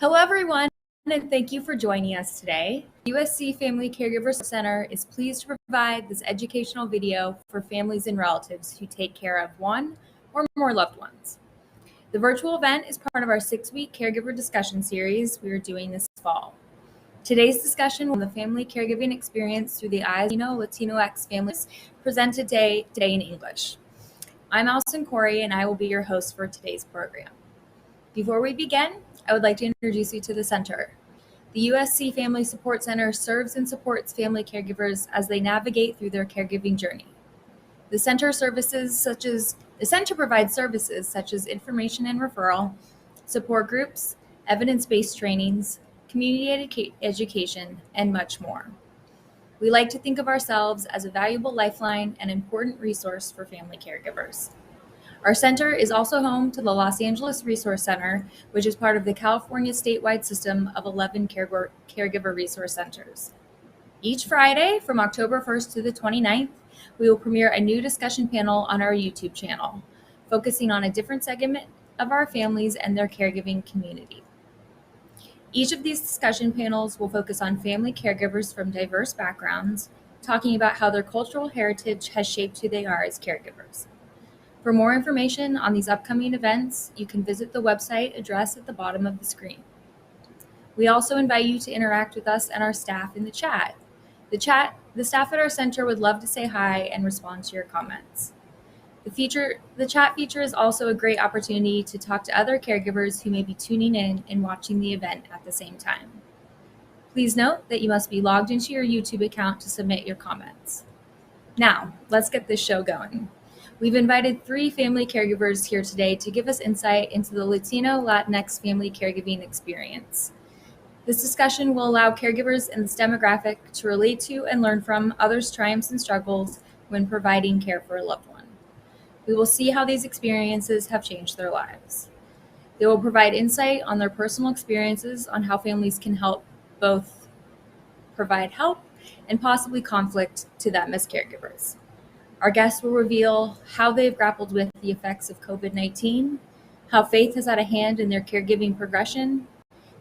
Hello, everyone, and thank you for joining us today. USC Family Caregiver Center is pleased to provide this educational video for families and relatives who take care of one or more loved ones. The virtual event is part of our 6-week caregiver discussion series we are doing this fall. Today's discussion on the family caregiving experience through the eyes of Latinx families presented today in English. I'm Allison Corey, and I will be your host for today's program. Before we begin, I would like to introduce you to the center. The USC Family Support Center serves and supports family caregivers as they navigate through their caregiving journey. The center provides services such as information and referral, support groups, evidence-based trainings, community education, and much more. We like to think of ourselves as a valuable lifeline and important resource for family caregivers. Our center is also home to the Los Angeles Resource Center, which is part of the California statewide system of 11 caregiver resource centers. Each Friday from October 1st to the 29th, we will premiere a new discussion panel on our YouTube channel, focusing on a different segment of our families and their caregiving community. Each of these discussion panels will focus on family caregivers from diverse backgrounds, talking about how their cultural heritage has shaped who they are as caregivers. For more information on these upcoming events, you can visit the website address at the bottom of the screen. We also invite you to interact with us and our staff in the chat. The staff at our center would love to say hi and respond to your comments. The chat feature is also a great opportunity to talk to other caregivers who may be tuning in and watching the event at the same time. Please note that you must be logged into your YouTube account to submit your comments. Now, let's get this show going. We've invited 3 family caregivers here today to give us insight into the Latino Latinx family caregiving experience. This discussion will allow caregivers in this demographic to relate to and learn from others' triumphs and struggles when providing care for a loved one. We will see how these experiences have changed their lives. They will provide insight on their personal experiences on how families can help both provide help and possibly conflict to them as caregivers. Our guests will reveal how they've grappled with the effects of COVID-19, how faith has had a hand in their caregiving progression,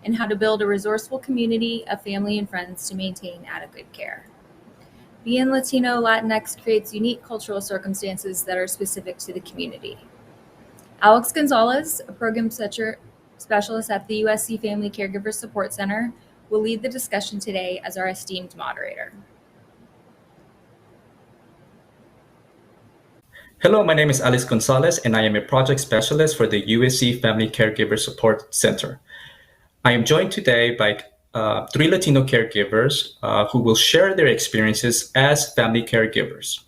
and how to build a resourceful community of family and friends to maintain adequate care. Being Latino Latinx creates unique cultural circumstances that are specific to the community. Alex Gonzalez, a program specialist at the USC Family Caregiver Support Center, will lead the discussion today as our esteemed moderator. Hello, my name is Alex Gonzalez, and I am a project specialist for the USC Family Caregiver Support Center. I am joined today by 3 Latino caregivers who will share their experiences as family caregivers.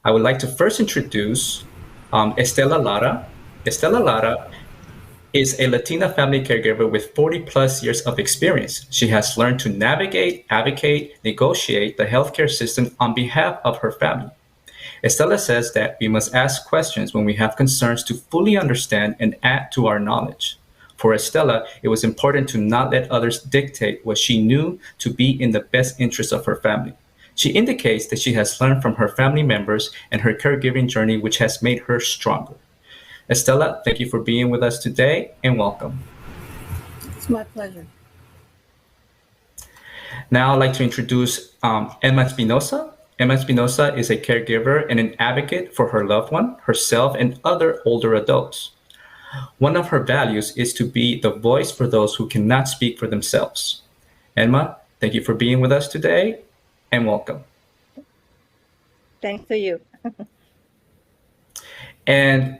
I would like to first introduce Estela Lara. Estela Lara is a Latina family caregiver with 40 plus years of experience. She has learned to navigate, advocate, negotiate the healthcare system on behalf of her family. Estela says that we must ask questions when we have concerns to fully understand and add to our knowledge. For Estela, it was important to not let others dictate what she knew to be in the best interest of her family. She indicates that she has learned from her family members and her caregiving journey, which has made her stronger. Estela, thank you for being with us today, and welcome. It's my pleasure. Now I'd like to introduce Emma Espinosa. Emma Espinosa is a caregiver and an advocate for her loved one, herself, and other older adults. One of her values is to be the voice for those who cannot speak for themselves. Emma, thank you for being with us today, and welcome. Thanks to you. And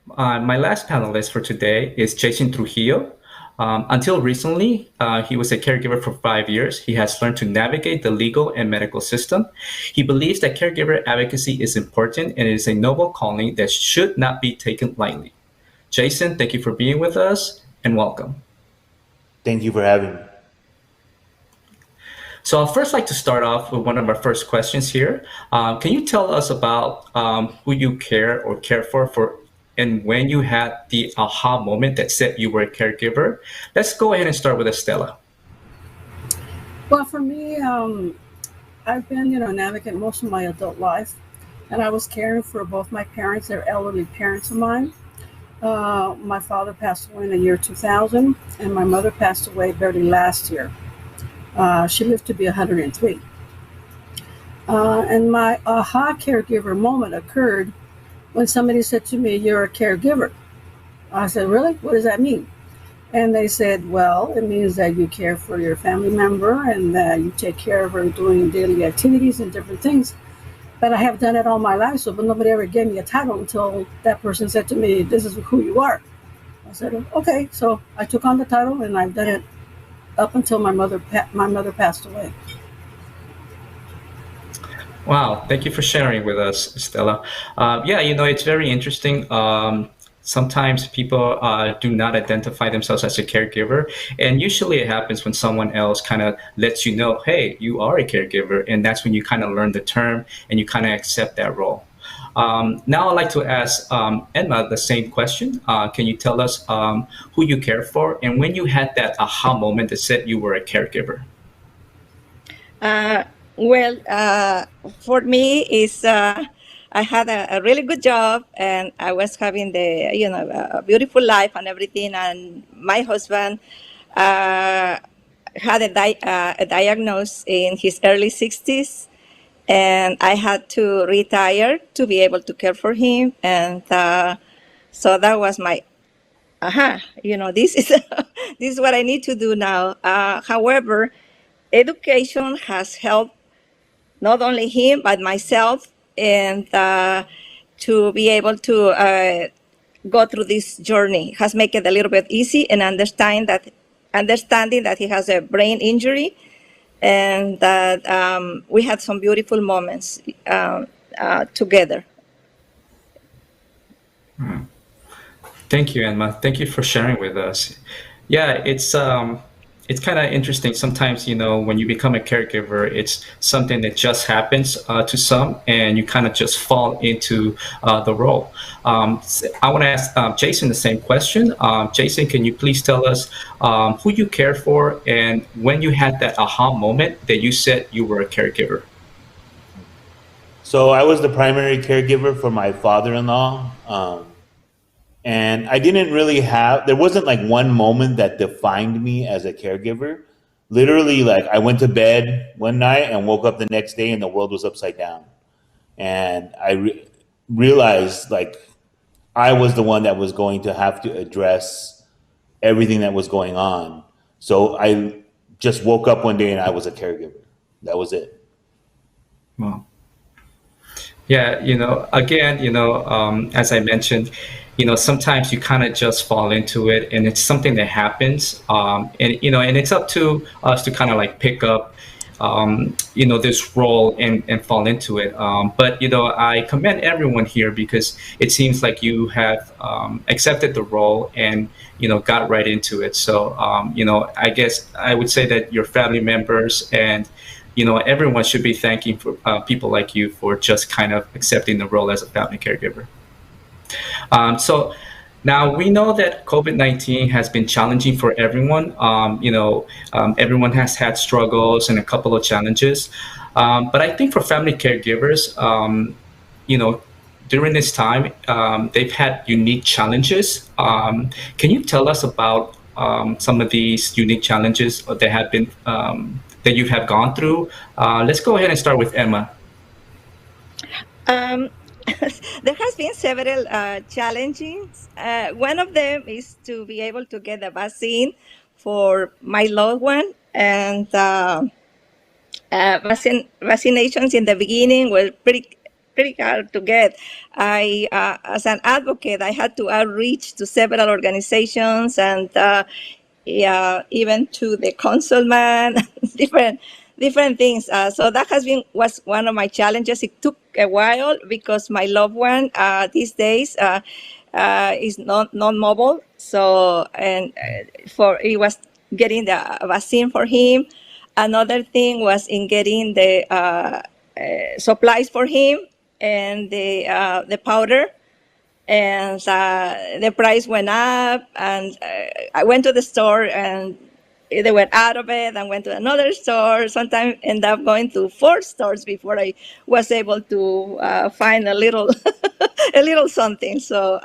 my last panelist for today is Jason Trujillo. Until recently, he was a caregiver for 5 years. He has learned to navigate the legal and medical system. He believes that caregiver advocacy is important and it is a noble calling that should not be taken lightly. Jason, thank you for being with us, and welcome. Thank you for having me. So I'd first like to start off with one of our first questions here. Can you tell us about who you care or care for, and when you had the aha moment that said you were a caregiver? Let's go ahead and start with Estela. Well, for me, I've been, an advocate most of my adult life, and I was caring for both my parents. They're elderly parents of mine. My father passed away in the year 2000, and my mother passed away barely last year. She lived to be 103. And my aha caregiver moment occurred when somebody said to me, "You're a caregiver." I said, "Really? What does that mean?" And they said, "Well, it means that you care for your family member and that you take care of her doing daily activities and different things." but I have done it all my life. So, but nobody ever gave me a title until that person said to me, "This is who you are." I said, "Okay." So I took on the title, and I've done it up until my mother passed away. Wow, thank you for sharing with us, Stella. Yeah, it's very interesting. Sometimes people do not identify themselves as a caregiver, and usually it happens when someone else kind of lets you know, hey, you are a caregiver, and that's when you kind of learn the term and you kind of accept that role. Now I'd like to ask Emma the same question. Can you tell us who you care for and when you had that aha moment that said you were a caregiver? Uh, well, for me, is I had a really good job, and I was having a beautiful life and everything. And my husband had a diagnosis in his early 60s, and I had to retire to be able to care for him. And so that was my this is this is what I need to do now. However, education has helped not only him but myself, and to be able to go through this journey has made it a little bit easy, and understanding that he has a brain injury, and that we had some beautiful moments together. Thank you, Emma. Thank you for sharing with us. Yeah, it's kind of interesting. Sometimes, when you become a caregiver, it's something that just happens to some, and you kind of just fall into the role. I want to ask Jason the same question. Jason, can you please tell us who you care for and when you had that aha moment that you said you were a caregiver? So I was the primary caregiver for my father-in-law. And I didn't really there wasn't like one moment that defined me as a caregiver. Literally, like I went to bed one night and woke up the next day and the world was upside down. And realized like I was the one that was going to have to address everything that was going on. So I just woke up one day and I was a caregiver. That was it. Wow. Yeah, again, as I mentioned, sometimes you kind of just fall into it, and it's something that happens, and it's up to us to kind of like pick up, this role and fall into it. But I commend everyone here because it seems like you have accepted the role and got right into it. So I guess I would say that your family members and everyone should be thanking for people like you for just kind of accepting the role as a family caregiver. So now we know that COVID-19 has been challenging for everyone. Everyone has had struggles and a couple of challenges. But I think for family caregivers, you know, during this time, they've had unique challenges. Can you tell us about some of these unique challenges that have been that you have gone through? Let's go ahead and start with Emma. Um, there has been several challenges. One of them is to be able to get the vaccine for my loved one, and vaccinations in the beginning were pretty hard to get. As an advocate, I had to outreach to several organizations, and yeah, even to the consulman, different things. So that was one of my challenges. It took a while because my loved one these days is not non-mobile. So and for it was getting the vaccine for him. Another thing was in getting the supplies for him and the powder, and the price went up, and I went to the store and they went out of it, and went to another store. Sometimes end up going to 4 stores before I was able to find a little a little something. So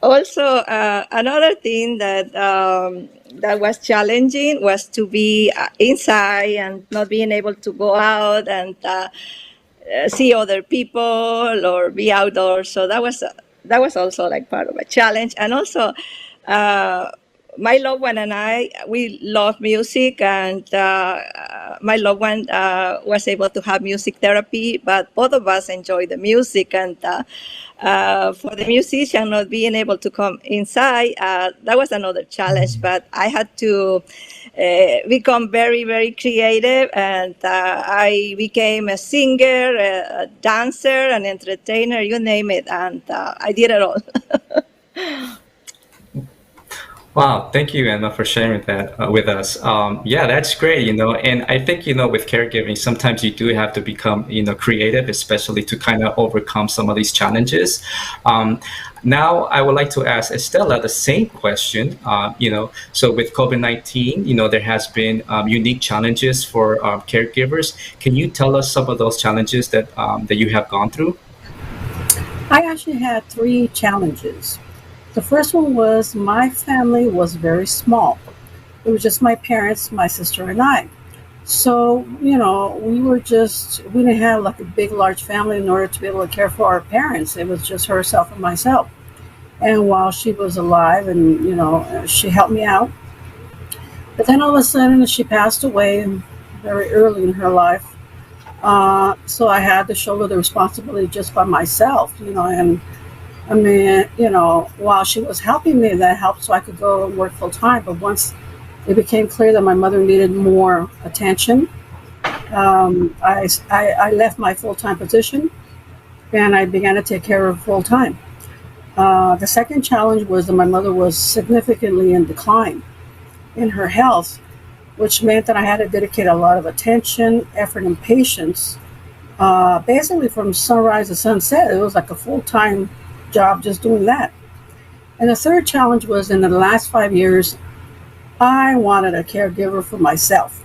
also another thing that was challenging was to be inside and not being able to go out and see other people or be outdoors. So that was also like part of a challenge. And also, uh, my loved one and I, we love music, and my loved one was able to have music therapy, but both of us enjoy the music. And for the musician not being able to come inside, that was another challenge. But I had to become very, very creative, and I became a singer, a dancer, an entertainer, you name it, and I did it all. Wow, thank you, Emma, for sharing that with us. Yeah, that's great, and I think, with caregiving, sometimes you do have to become, creative, especially to kind of overcome some of these challenges. Now, I would like to ask Estella the same question. So with COVID-19, there has been unique challenges for caregivers. Can you tell us some of those challenges that you have gone through? I actually had 3 challenges. The first one was my family was very small. It was just my parents, my sister, and I. So, we didn't have like a big, large family in order to be able to care for our parents. It was just herself and myself. And while she was alive, and, she helped me out. But then all of a sudden, she passed away very early in her life. So I had to shoulder the responsibility just by myself, and I mean, while she was helping me, that helped so I could go and work full time. But once it became clear that my mother needed more attention, I left my full time position and I began to take care of her full time. The second challenge was that my mother was significantly in decline in her health, which meant that I had to dedicate a lot of attention, effort, and patience. Basically, from sunrise to sunset, it was like a full time job just doing that. And the third challenge was in the last 5 years, I wanted a caregiver for myself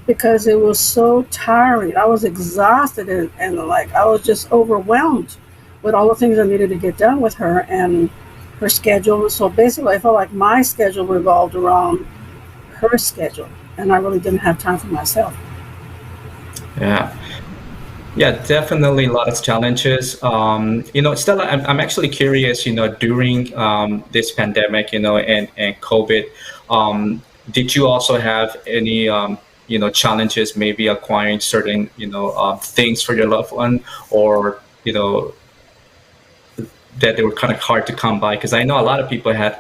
because it was so tiring. I was exhausted and like I was just overwhelmed with all the things I needed to get done with her and her schedule. So basically, I felt like my schedule revolved around her schedule, and I really didn't have time for myself. Yeah. Yeah, definitely a lot of challenges. Stella, I'm actually curious, during this pandemic, and COVID, did you also have any, challenges, maybe acquiring certain, things for your loved one, or, that they were kind of hard to come by? Because I know a lot of people had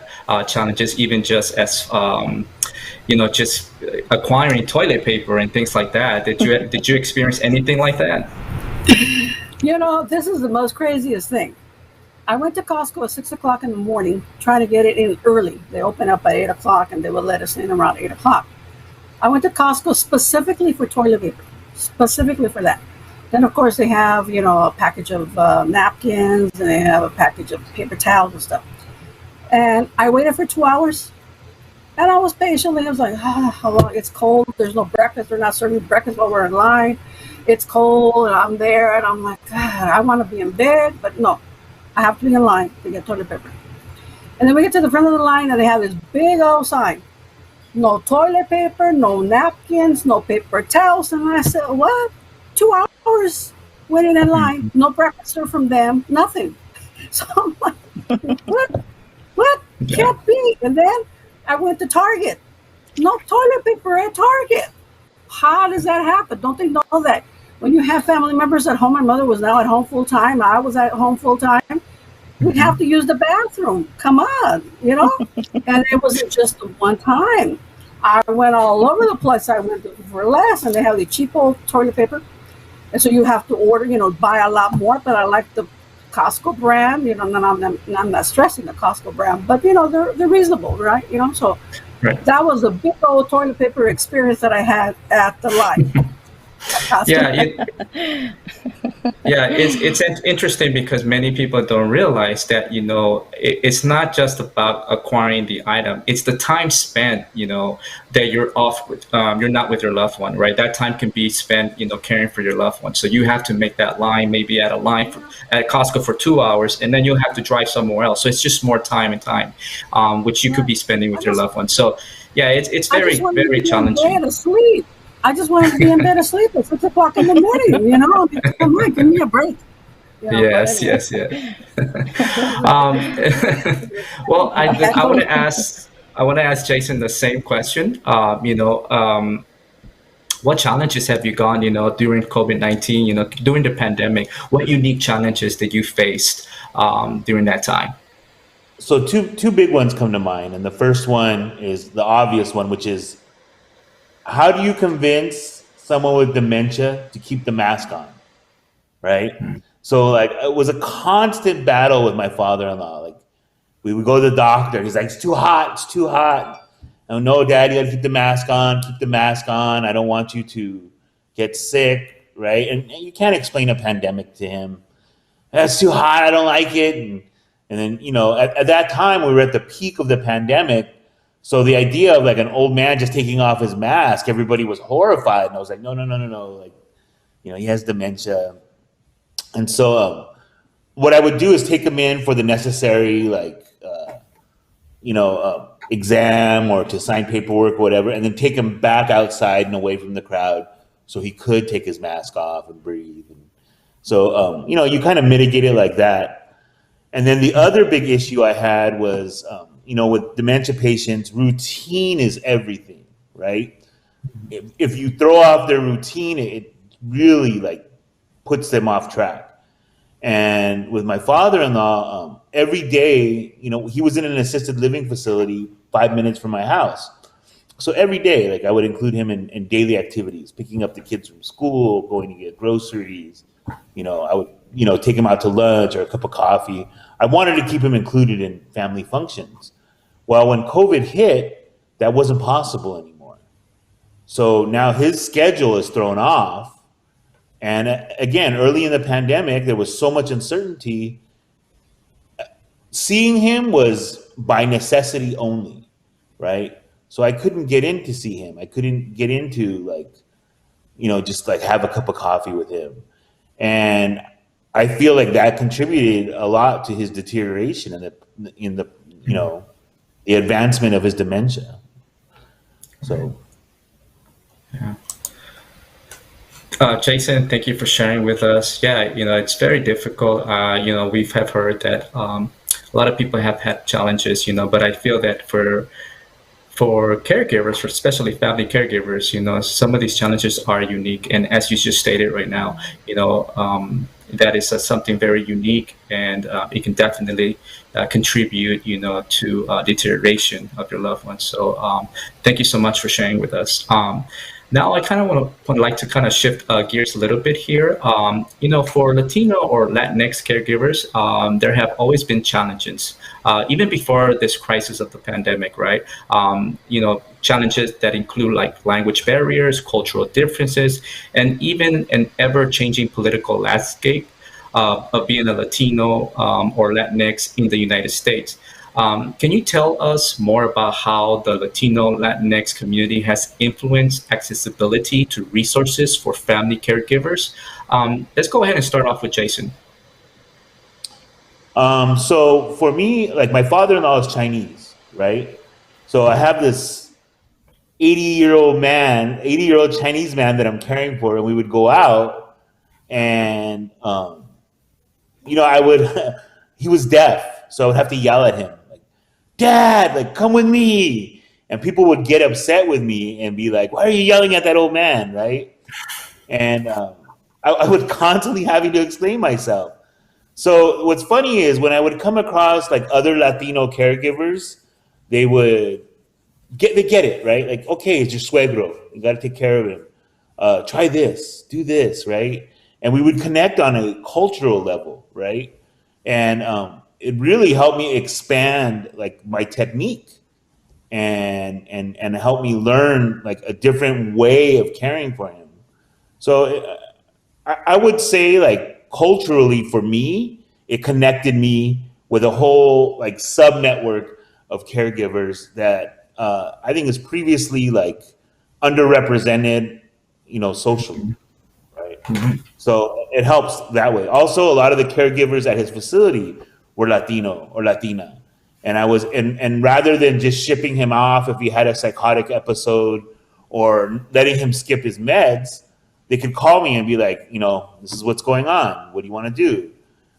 challenges, even just as, just acquiring toilet paper and things like that. Did you experience anything like that? This is the most craziest thing. I went to Costco at 6 o'clock in the morning, trying to get it in early. They open up at 8 o'clock and they would let us in around 8 o'clock. I went to Costco specifically for toilet paper, specifically for that. Then, of course, they have, a package of napkins, and they have a package of paper towels and stuff. And I waited for 2 hours. And I was patiently, I was like, how long? It's cold. There's no breakfast. They're not serving breakfast while we're in line. It's cold, and I'm there, and I'm like, God, I want to be in bed, but no, I have to be in line to get toilet paper. And then we get to the front of the line, and they have this big old sign: no toilet paper, no napkins, no paper towels. And I said, what? 2 hours waiting in line, no breakfast served from them, nothing. So I'm like, what? Can't be. And then I went to Target. No toilet paper at Target. How does that happen? Don't they know that when you have family members at home, my mother was now at home full time, I was at home full time, we'd have to use the bathroom. Come on, And it wasn't just the one time. I went all over the place. I went for less, and they have the cheapo toilet paper. And so you have to order, buy a lot more. But I like the Costco brand, and I'm not stressing the Costco brand, but they're reasonable, right? So right. That was a big old toilet paper experience that I had at the line. It's interesting because many people don't realize that it's not just about acquiring the item; it's the time spent that you're off with you're not with your loved one, right? That time can be spent caring for your loved one. So you have to make that line, maybe at Costco for 2 hours, and then you'll have to drive somewhere else. So it's just more time, which you could be spending with your loved one. So it's very, very challenging. I just wanted to be in bed asleep at 6 o'clock in the morning, Come on, give me a break. Yes. Well, I want to ask I want to ask Jason the same question. What challenges have you gone, during COVID-19, during the pandemic? What unique challenges that you faced during that time? So two big ones come to mind, and the first one is the obvious one, which is how do you convince someone with dementia to keep the mask on, right? So like it was a constant battle with my father-in-law. Like we would go to the doctor. He's like, it's too hot. It's too hot. Oh, no, Dad, you got to keep the mask on. Keep the mask on. I don't want you to get sick, right? And you can't explain a pandemic to him. That's too hot. I don't like it. And then, at that time, we were at the peak of the pandemic. So the idea of like an old man just taking off his mask, everybody was horrified. And I was like, no, no, no, no, no. Like, he has dementia. And so what I would do is take him in for the necessary, like, exam or to sign paperwork or whatever, and then take him back outside and away from the crowd so he could take his mask off and breathe. And so, you kind of mitigate it like that. And then the other big issue I had was, with dementia patients, routine is everything, right? If you throw off their routine, it really like puts them off track. And with my father-in-law, every day, he was in an assisted living facility 5 minutes from my house. So every day, like I would include him in daily activities, picking up the kids from school, going to get groceries. I would, take him out to lunch or a cup of coffee. I wanted to keep him included in family functions. Well, when COVID hit, that wasn't possible anymore. So now his schedule is thrown off. And again, early in the pandemic, there was so much uncertainty. Seeing him was by necessity only, right? So I couldn't get in to see him. I couldn't get into just like have a cup of coffee with him. And I feel like that contributed a lot to his deterioration in the the advancement of his dementia. So, yeah. Jason, thank you for sharing with us. Yeah, it's very difficult. We've have heard that a lot of people have had challenges, but I feel that for caregivers, for especially family caregivers, some of these challenges are unique. And as you just stated right now, that is something very unique, and it can definitely contribute, to deterioration of your loved ones. So thank you so much for sharing with us. Now I kind of would like to kind of shift gears a little bit here. For Latino or Latinx caregivers, there have always been challenges, even before this crisis of the pandemic, right? Challenges that include like language barriers, cultural differences, and even an ever-changing political landscape of being a Latino or Latinx in the United States. Can you tell us more about how the Latino Latinx community has influenced accessibility to resources for family caregivers? Let's go ahead and start off with Jason. So for me, like my father-in-law is Chinese, right? So I have this 80-year-old Chinese man that I'm caring for, and we would go out and, I would, he was deaf, so I would have to yell at him. Dad, like, come with me. And people would get upset with me and be like, why are you yelling at that old man, right? And I would constantly having to explain myself. So what's funny is when I would come across like other Latino caregivers, they get it, right? Like, okay, it's your suegro. You got to take care of him. Try this, do this, right? And we would connect on a cultural level, right? And it really helped me expand like my technique and help me learn like a different way of caring for him. So I would say like culturally for me, it connected me with a whole like sub network of caregivers that I think is previously like underrepresented, socially. Right. Mm-hmm. So it helps that way. Also, a lot of the caregivers at his facility were Latino or Latina. And rather than just shipping him off if he had a psychotic episode or letting him skip his meds, they could call me and be like, this is what's going on. What do you want to do?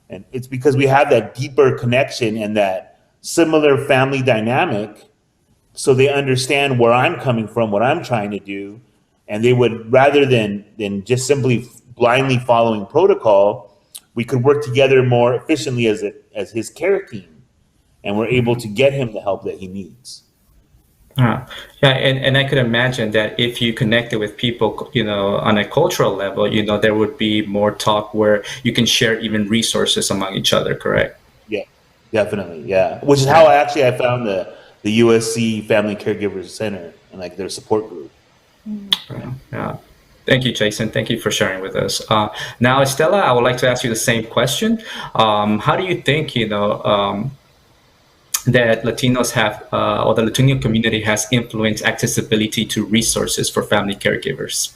And it's because we have that deeper connection and that similar family dynamic so they understand where I'm coming from, what I'm trying to do, and they would, rather than just simply blindly following protocol, we could work together more efficiently as his care team, and we're able to get him the help that he needs. Yeah, and I could imagine that if you connected with people, on a cultural level, there would be more talk where you can share even resources among each other, correct? Yeah, definitely. Yeah, which is how Yeah. I found the USC Family Caregivers Center and like their support group. Yeah. Thank you, Jason. Thank you for sharing with us. Now, Estella, I would like to ask you the same question. How do you think, that Latinos have, or the Latino community has influenced accessibility to resources for family caregivers?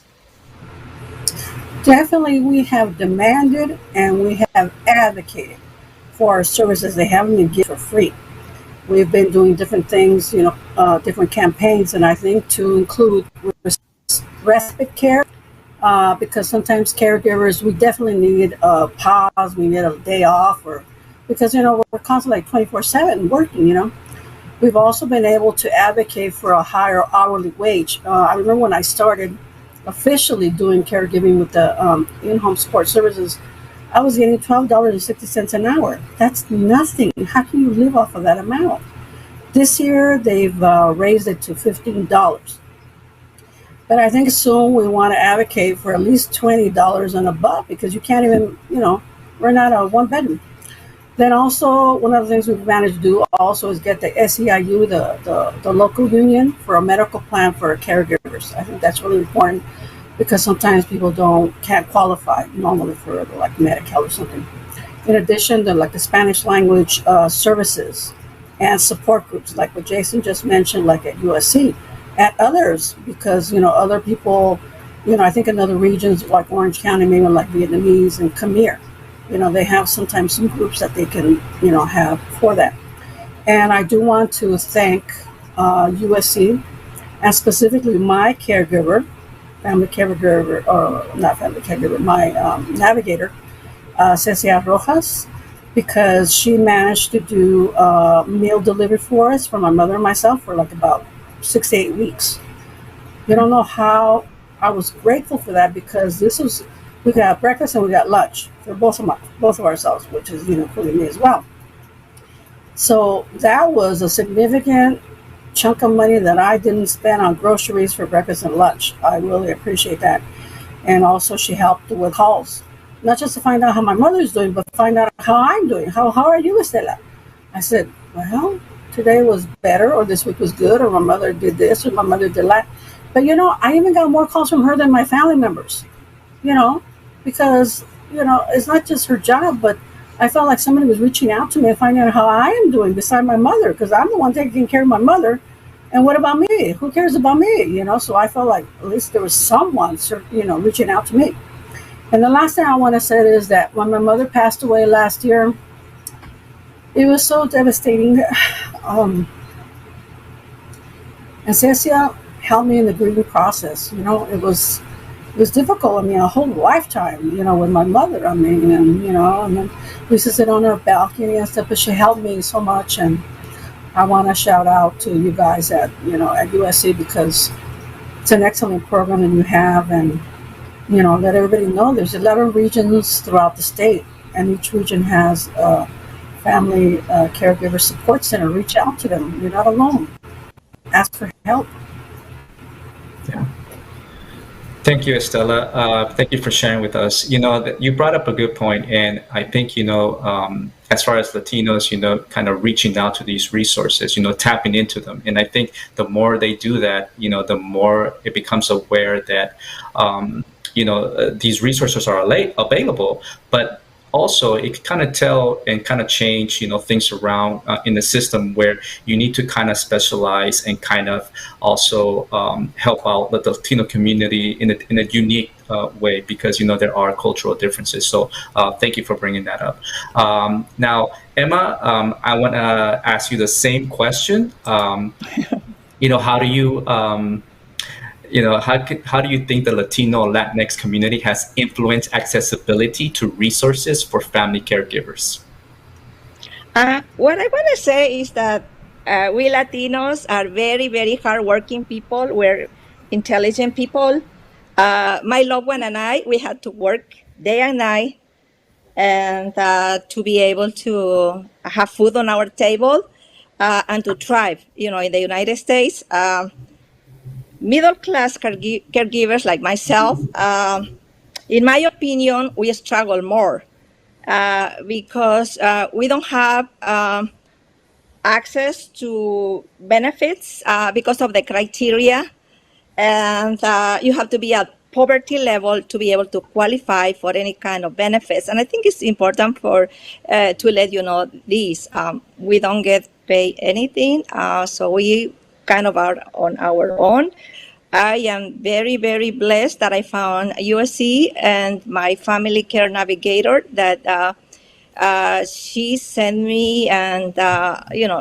Definitely, we have demanded and we have advocated for our services. They haven't been given for free. We've been doing different things, different campaigns, and I think to include respite care, because sometimes caregivers, we definitely need a pause, we need a day off, or because, we're constantly like 24/7 working. We've also been able to advocate for a higher hourly wage. I remember when I started officially doing caregiving with the in-home support services, I was getting $12.60 an hour. That's nothing. How can you live off of that amount? This year, they've raised it to $15. But I think soon we want to advocate for at least $20 and above, because you can't even, we're not a one bedroom. Then also, one of the things we've managed to do also is get the SEIU, the local union, for a medical plan for caregivers. I think that's really important, because sometimes people can't qualify normally for like Medi-Cal or something. In addition, the Spanish language services and support groups, like what Jason just mentioned, like at USC, and others, because other people, I think in other regions like Orange County, maybe like Vietnamese and Khmer, they have sometimes some groups that they can have for that. And I do want to thank USC, and specifically my caregiver, family caregiver, or not family caregiver, my navigator, Cecilia Rojas, because she managed to do meal delivery for us, for my mother and myself, for like about 6 to 8 weeks. You don't know how I was grateful for that, because we got breakfast and we got lunch for both of ourselves, which is including me as well. So that was a significant chunk of money that I didn't spend on groceries for breakfast and lunch. I really appreciate that. And also, she helped with calls, not just to find out how my mother's doing, but find out how I'm doing. How are you, Estela? I said, well, today was better, or this week was good, or my mother did this, or my mother did that. But I even got more calls from her than my family members, because it's not just her job, but I felt like somebody was reaching out to me and finding out how I am doing beside my mother, because I'm the one taking care of my mother. And what about me? Who cares about me? So I felt like at least there was someone, reaching out to me. And the last thing I want to say is that when my mother passed away last year, it was so devastating. And Cecia helped me in the grieving process. It was difficult. I mean, a whole lifetime, with my mother. I mean, and then we used to sit on her balcony and stuff. But she helped me so much, and I want to shout out to you guys at USC, because it's an excellent program that you have, and let everybody know there's 11 regions throughout the state, and each region has a family caregiver support center. Reach out to them. You're not alone. Ask for help. Yeah. Thank you, Estella. Thank you for sharing with us. You brought up a good point, and I think, as far as Latinos, kind of reaching out to these resources, tapping into them. And I think the more they do that, the more it becomes aware that, these resources are available, but also it kind of tell and kind of change, things around in the system, where you need to kind of specialize and kind of also help out the Latino community in a unique way, because, there are cultural differences. So thank you for bringing that up. Now, Emma, I want to ask you the same question. How do you, how do you think the Latino Latinx community has influenced accessibility to resources for family caregivers? What I want to say is that we Latinos are very, very hardworking people. We're intelligent people. My loved one and I, we had to work day and night and to be able to have food on our table and to thrive. You know, in the United States, middle class caregivers like myself, in my opinion, we struggle more because we don't have access to benefits because of the criteria, and you have to be at poverty level to be able to qualify for any kind of benefits. And I think it's important for to let you know this. We don't get paid anything, so we kind of are on our own. I am very, very blessed that I found USC and my family care navigator that she sent me and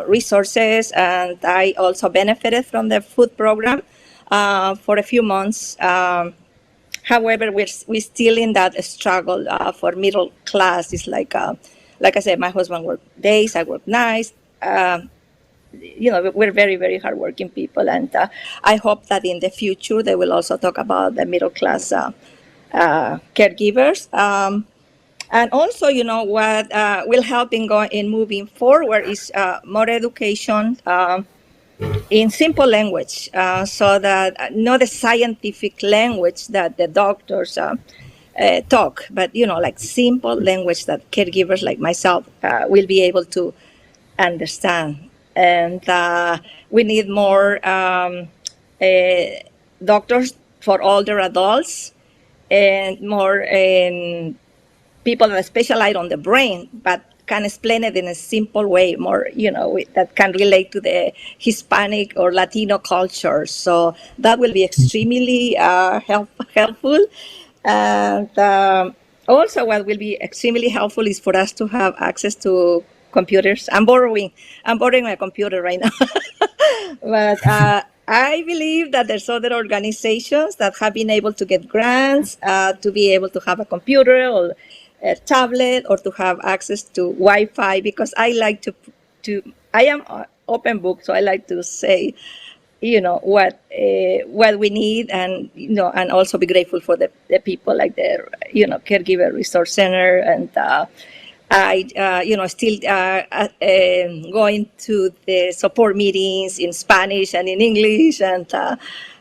resources, and I also benefited from the food program for a few months. However, we're still in that struggle for middle class. It's like I said, my husband worked days, I work nights. We're very, very hardworking people, and I hope that in the future they will also talk about the middle class caregivers. And also, what will help in moving forward is more education in simple language, so that not the scientific language that the doctors talk, but like simple language that caregivers like myself will be able to understand. And we need more doctors for older adults and more people that specialize on the brain, but can explain it in a simple way, more, that can relate to the Hispanic or Latino culture. So that will be extremely helpful. And also what will be extremely helpful is for us to have access to computers. I'm borrowing my computer right now. But I believe that there's other organizations that have been able to get grants to be able to have a computer or a tablet or to have access to Wi-Fi, because I like to I am open book, so I like to say, what we need, and and also be grateful for the people like the Caregiver Resource Center. And I still going to the support meetings in Spanish and in English, and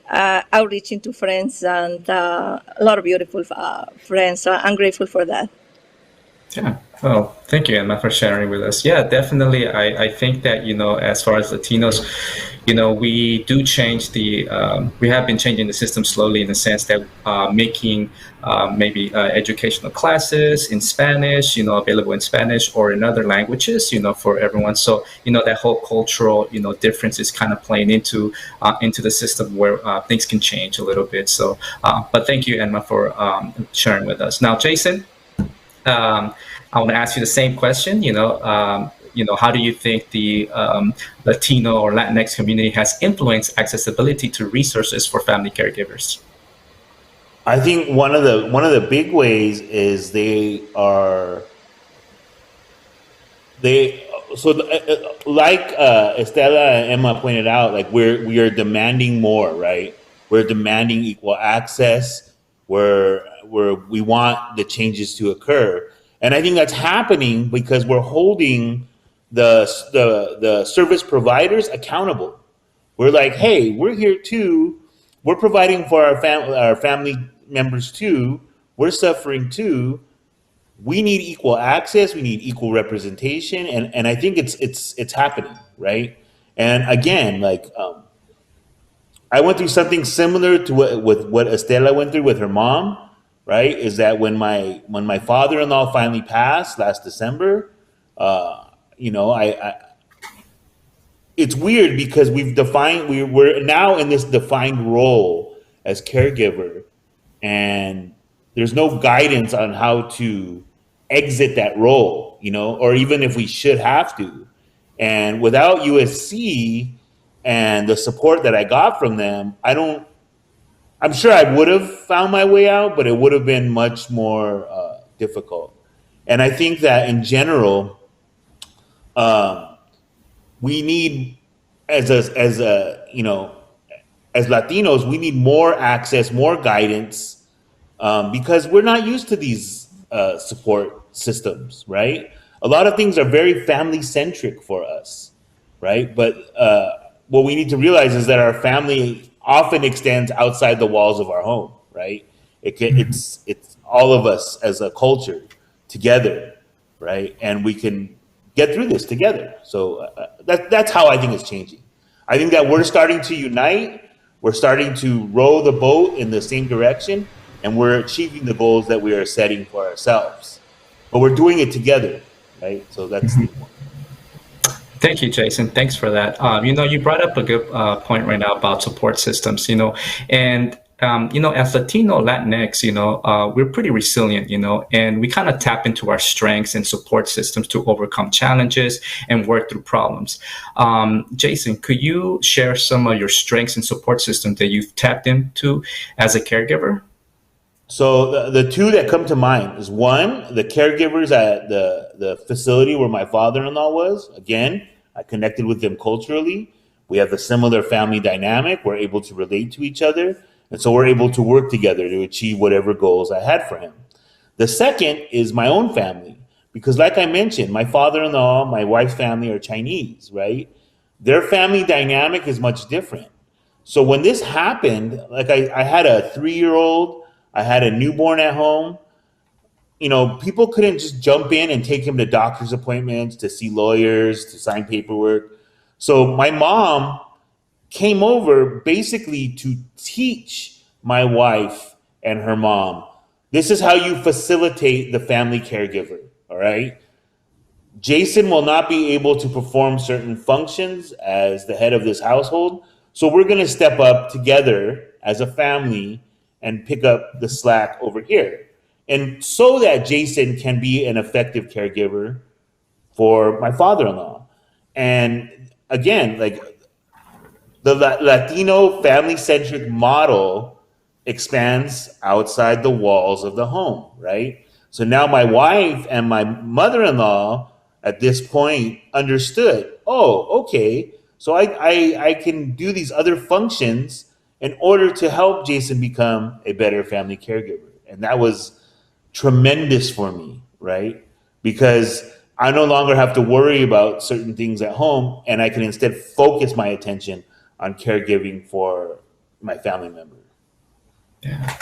outreaching to friends, and a lot of beautiful friends. So I'm grateful for that. Yeah. Well, thank you, Emma, for sharing with us. Yeah, definitely. I think that, as far as Latinos, we do change we have been changing the system slowly, in the sense that making maybe educational classes in Spanish, available in Spanish or in other languages, for everyone. So, that whole cultural, difference is kind of playing into the system, where things can change a little bit. So, but thank you, Emma, for sharing with us. Now, Jason, I want to ask you the same question. How do you think the Latino or Latinx community has influenced accessibility to resources for family caregivers? I think one of the big ways is they like Estela and Emma pointed out, like we are demanding more, right? We're demanding equal access. Where we want the changes to occur, and I think that's happening because we're holding the service providers accountable. We're like, hey, we're here too. We're providing for our family members too. We're suffering too. We need equal access. We need equal representation, and I think it's happening, right? And again, like. I went through something similar to what Estela went through with her mom, right? Is that when my father-in-law finally passed last December, I it's weird because we're now in this defined role as caregiver, and there's no guidance on how to exit that role, or even if we should have to. And without USC and the support that I got from them, I'm sure I would have found my way out, but it would have been much more difficult. And I think that in general, we need as Latinos, we need more access, more guidance, because we're not used to these support systems, right? A lot of things are very family centric for us, right? But what we need to realize is that our family often extends outside the walls of our home, right? It's all of us as a culture together, right? And we can get through this together. So that's how I think it's changing. I think that we're starting to unite. We're starting to row the boat in the same direction, and we're achieving the goals that we are setting for ourselves. But we're doing it together, right? So that's the important. Thank you, Jason. Thanks for that. You brought up a good point right now about support systems, and as Latino Latinx, we're pretty resilient, and we kind of tap into our strengths and support systems to overcome challenges and work through problems. Jason, could you share some of your strengths and support systems that you've tapped into as a caregiver? So the two that come to mind is, one, the caregivers at the facility where my father-in-law was. Again, I connected with them culturally. We have a similar family dynamic. We're able to relate to each other. And so we're able to work together to achieve whatever goals I had for him. The second is my own family, because like I mentioned, my father-in-law, my wife's family are Chinese, right? Their family dynamic is much different. So when this happened, like I had a 3-year-old, I had a newborn at home. People couldn't just jump in and take him to doctor's appointments, to see lawyers, to sign paperwork. So my mom came over basically to teach my wife and her mom, this is how you facilitate the family caregiver, all right? Jason will not be able to perform certain functions as the head of this household, so we're going to step up together as a family and pick up the slack over here. And so that Jason can be an effective caregiver for my father-in-law. And again, like the Latino family-centric model expands outside the walls of the home, right? So now my wife and my mother-in-law at this point understood, oh, okay, so I can do these other functions in order to help Jason become a better family caregiver. And that was tremendous for me, right? Because I no longer have to worry about certain things at home, and I can instead focus my attention on caregiving for my family member. Yeah.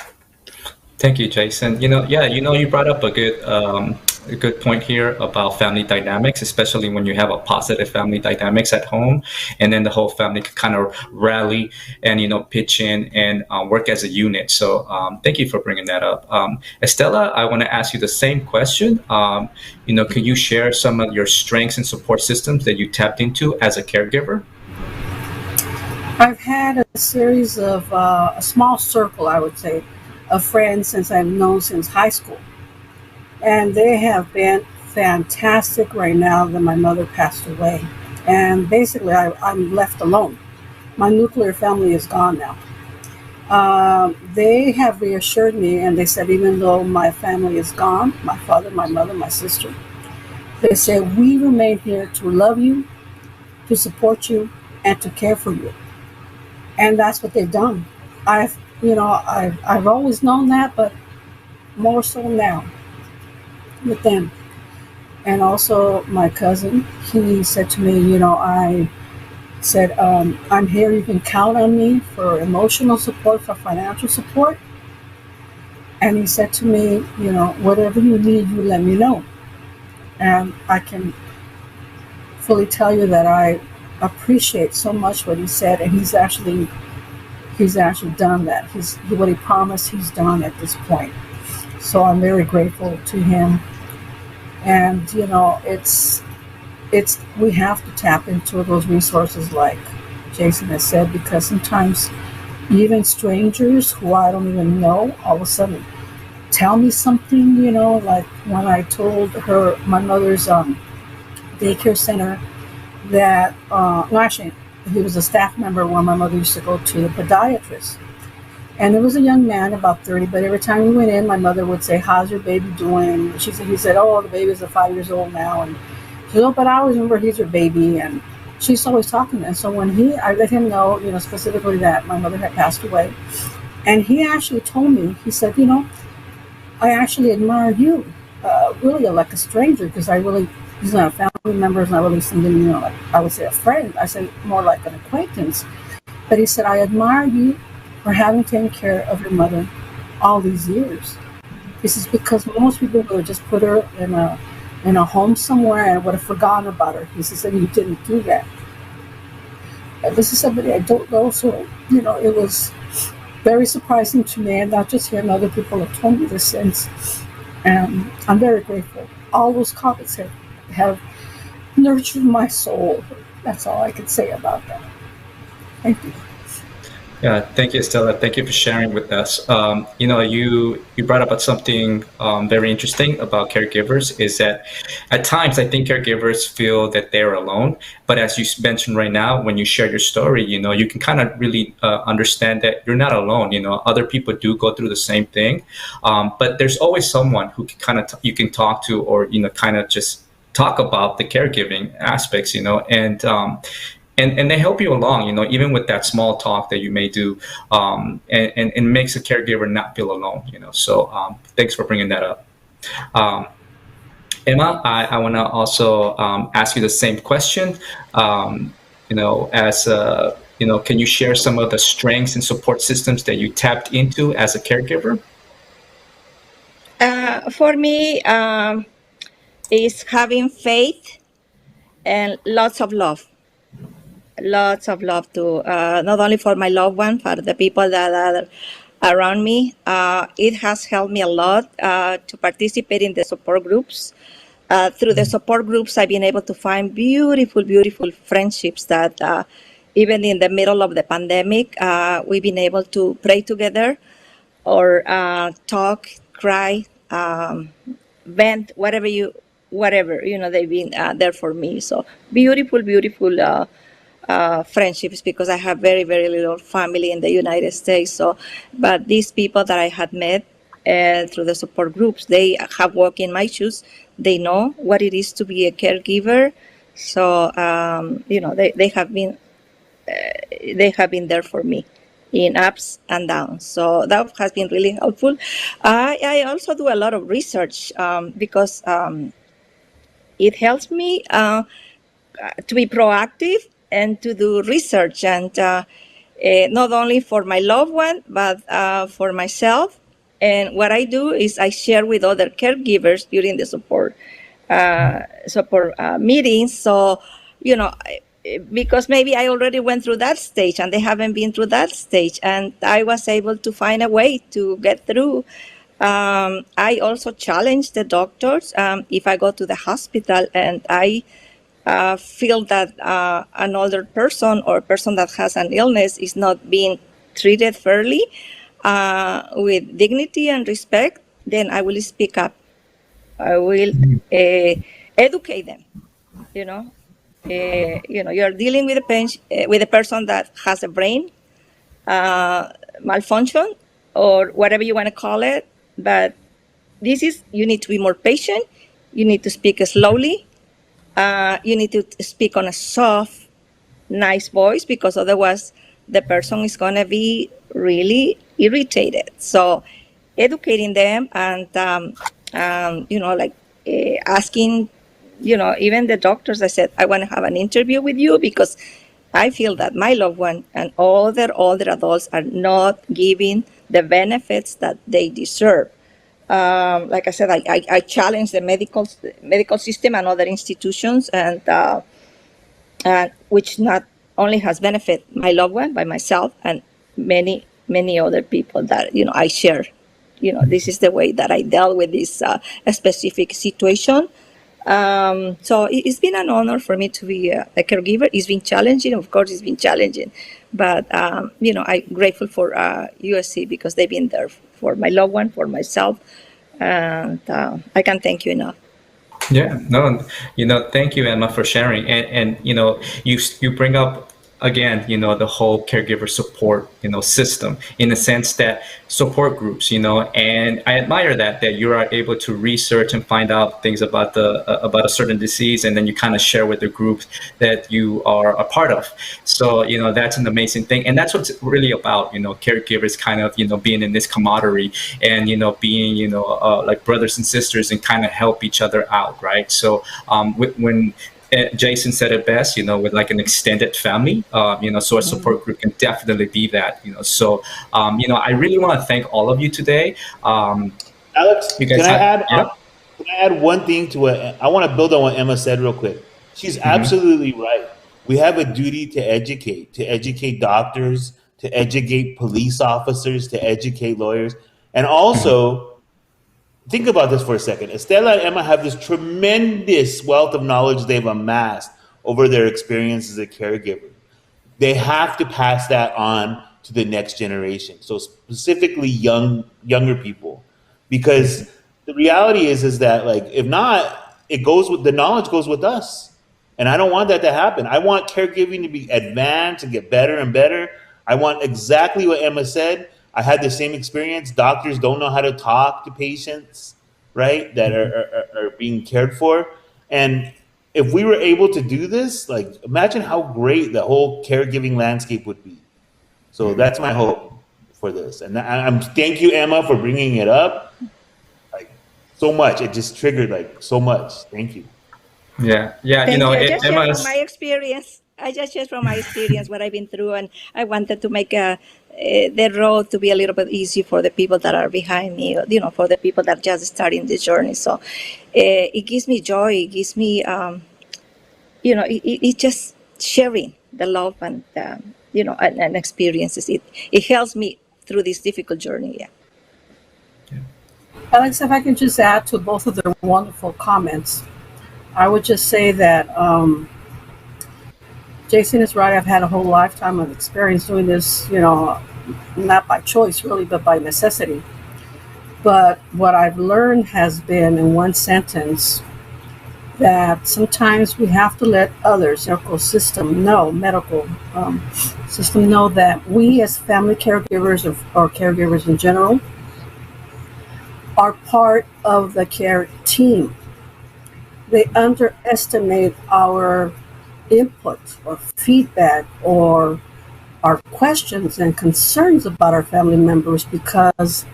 Thank you, Jason. You brought up a good point here about family dynamics, especially when you have a positive family dynamics at home, and then the whole family can kind of rally and pitch in and work as a unit. So thank you for bringing that up. Estella, I want to ask you the same question. Can you share some of your strengths and support systems that you tapped into as a caregiver? I've had a series of a small circle, I would say, of friends since I've known since high school. And they have been fantastic right now that my mother passed away. And basically, I'm left alone. My nuclear family is gone now. They have reassured me, and they said, even though my family is gone, my father, my mother, my sister, they said, we remain here to love you, to support you, and to care for you. And that's what they've done. I've always known that, but more so now with them. And also my cousin, he said to me, I said, I'm here, you can count on me for emotional support, for financial support. And he said to me, whatever you need, you let me know. And I can fully tell you that I appreciate so much what he said, and he's actually done that. What he promised, he's done at this point. So I'm very grateful to him. And it's we have to tap into those resources, like Jason has said, because sometimes even strangers who I don't even know all of a sudden tell me something. Like when I told her, my mother's daycare center, that actually he was a staff member when my mother used to go to the podiatrist. And it was a young man, about 30, but every time we went in, my mother would say, how's your baby doing? He said, oh, the baby's 5 years old now. And she said, oh, but I always remember he's your baby. And she's always talking. And so when I let him know, specifically that my mother had passed away, and he actually told me, he said, I actually admire you, really like a stranger, because he's not a family member, he's not really something, like I would say a friend. I said more like an acquaintance. But he said, I admire you for having taken care of your mother all these years. This is because most people would just put her in a home somewhere and would have forgotten about her. He said, you didn't do that. And this is somebody I don't know, so it was very surprising to me, and not just him, other people have told me this since. And I'm very grateful. All those comments have nurtured my soul. That's all I can say about that. Thank you. Yeah, thank you, Estella. Thank you for sharing with us. You brought up something very interesting about caregivers, is that at times I think caregivers feel that they're alone. But as you mentioned right now, when you share your story, you can kind of really understand that you're not alone. Other people do go through the same thing, but there's always someone who can kind of you can talk to, or kind of just talk about the caregiving aspects, and they help you along, even with that small talk that you may do, and makes a caregiver not feel alone, So thanks for bringing that up. Emma, I want to also ask you the same question. Can you share some of the strengths and support systems that you tapped into as a caregiver? For me, is having faith and lots of love. Lots of love to not only for my loved one, for the people that are around me. It has helped me a lot to participate in the support groups. Through the support groups, I've been able to find beautiful, beautiful friendships that even in the middle of the pandemic, we've been able to pray together or talk, cry, vent, whatever, they've been there for me. So beautiful, beautiful friendships, because I have very, very little family in the United States. So, but these people that I had met through the support groups, they have walked in my shoes. They know what it is to be a caregiver. So, they have been there for me in ups and downs. So that has been really helpful. I also do a lot of research because it helps me to be proactive and to do research, and not only for my loved one, but for myself. And what I do is I share with other caregivers during the support meetings. So, because maybe I already went through that stage and they haven't been through that stage, and I was able to find a way to get through. I also challenge the doctors if I go to the hospital and I feel that an older person or a person that has an illness is not being treated fairly with dignity and respect, then I will speak up. I will educate them. You're dealing with with a person that has a brain malfunction or whatever you want to call it, but you need to be more patient. You need to speak slowly. You need to speak on a soft, nice voice, because otherwise the person is going to be really irritated. So educating them and, asking, even the doctors, I said, I want to have an interview with you because I feel that my loved one and other older adults are not giving the benefits that they deserve. Like I said, I challenge the medical system and other institutions, and which not only has benefit my loved one, but myself and many, many other people that I share. This is the way that I dealt with this specific situation. So it's been an honor for me to be a caregiver. It's been challenging, of course, it's been challenging, but I'm grateful for USC because they've been there for my loved one, for myself, and I can't thank you enough. Yeah, no, thank you, Emma, for sharing. And you bring up again, the whole caregiver support, system, in the sense that support groups, and I admire that you are able to research and find out things about about a certain disease, and then you kind of share with the group that you are a part of. So, that's an amazing thing. And that's what's really about, caregivers kind of, being in this camaraderie and, being, like brothers and sisters and kind of help each other out. Right. So, when Jason said it best, with like an extended family, so a support group can definitely be that, so, I really want to thank all of you today. Alex, You guys yeah. can I add one thing to it? I want to build on what Emma said real quick. She's absolutely right. We have a duty to educate doctors, to educate police officers, to educate lawyers. And also, think about this for a second. Estela and Emma have this tremendous wealth of knowledge they've amassed over their experience as a caregiver. They have to pass that on to the next generation. So specifically younger people, because the reality is that, like, if not, it goes with the knowledge goes with us. And I don't want that to happen. I want caregiving to be advanced and get better and better. I want exactly what Emma said. I had the same experience. Doctors don't know how to talk to patients, right, that are being cared for. And if we were able to do this, like, imagine how great the whole caregiving landscape would be. So that's my hope for this. And I'm thank you, Emma, for bringing it up. Like, so much. It just triggered like so much. Thank you. Yeah. Thank you. I just Emma share from my experience. I just share from my experience what I've been through, and I wanted to make the road to be a little bit easy for the people that are behind me, for the people that are just starting the journey. So it gives me joy. It gives me, it's just sharing the love and, and experiences. It helps me through this difficult journey. Yeah. Alex, if I can just add to both of their wonderful comments, I would just say that Jason is right. I've had a whole lifetime of experience doing this, not by choice really, but by necessity. But what I've learned has been, in one sentence, that sometimes we have to let others, medical system know that we as family caregivers or caregivers in general are part of the care team. They underestimate our input or feedback or our questions and concerns about our family members because